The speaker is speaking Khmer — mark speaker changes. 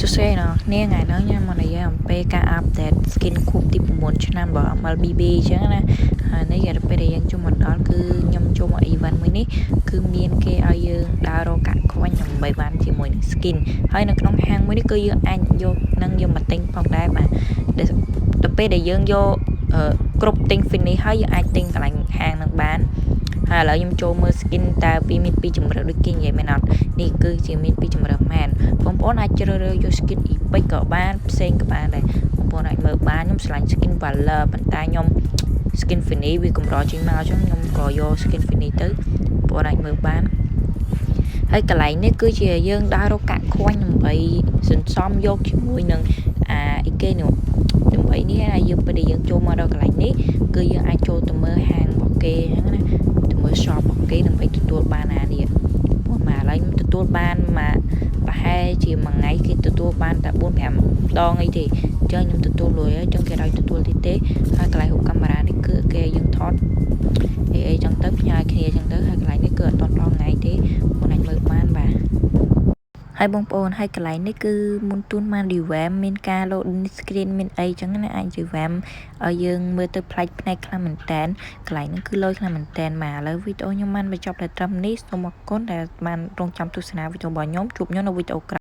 Speaker 1: សួស្តីអ្នកនាងថ្ងៃនេះខ្ញុំមកនិយាយអំពីការអាប់ដេត skin ខួបទី9ឆ្នាំរបស់ MLBB អញ្ចឹងណាហើយនេះគេពេលដែលយើងចូលមកដល់គឺខ្ញុំចូលមក event មួយនេះគឺមានគេឲ្យយើងដើររកកាក់ខ្វាញ់ដើម្បីបានជាមួយនឹង skin ហើយនៅក្នុងហាងមួយនេះគឺយើងអាចយកនឹងយកមកទិញផងដែរបាទដល់ពេលដែលយើងយកគ្រប់ទិញ finish ហើយយើងអាចទិញកន្លែងហាងនឹងបានហើយឥឡូវខ្ញុំចូលមើល skin តើវាមាន2ជម្រើសដូចគេនិយាយមែនអត់នេះគឺជាមាន2ជម្រើសមែនបងប្អូនអាចជ្រើសរើសយក skin epic ក៏បានផ្សេងក៏បានដែរបងប្អូនអាចមើលបានខ្ញុំឆ្លាញ់ skin valor ប៉ុន្តែខ្ញុំ skin finish វាកម្រចេញមកអញ្ចឹងខ្ញុំក៏យក skin finish ទៅបងប្អូនអាចមើលបានហើយកន្លែងនេះគឺជាយើងដើររកកាក់ខ្វាញ់ដើម្បីសន្សំយកជាមួយនឹងអីគេនោះដើម្បីនេះហើយយើងពេលដែលយើងចូលមកដល់កន្លែងនេះគឺយើងអាចចូលទៅមើលហាងរបស់គេអញ្ចឹងណាទៅមើល shop របស់គេដើម្បីទទួលបានអានេះបងមកឥឡូវខ្ញុំទទួលបានមកប្រហែលជាមួយថ្ងៃគេទទួលបានតែ 4-5 ដងអីទេអញ្ចឹងខ្ញុំទទួលលុយហើយអញ្ចឹងគេឲ្យទទួលទីទេហើយកន្លែងហូបកាមេរ៉ានេះគឺគេយើងថតអីចឹងទៅផ្ញើគ្នាចឹងទៅហើយកន្លែងនេះគឺអត់ដល់ថ្ងៃទេបងអាចមើលបានបាទហើយបងប្អូនហើយកន្លែងនេះគឺមុនទួនបាន revamp មានការ load screen មានអីចឹងណាអាច revamp ឲ្យយើងមើលទៅប្លែកភ្នែកខ្លាំងមែនតើកន្លែងនេះគឺលុយខ្លាំងមែនតើមកឥឡូវវីដេអូខ្ញុំបានបញ្ចប់តែត្រឹមនេះសូមអរគុណដែលបានរងចាំទស្សនាវីដេអូរបស់ខ្ញុំជួបខ្ញុំនៅវីដេអូក្រោយ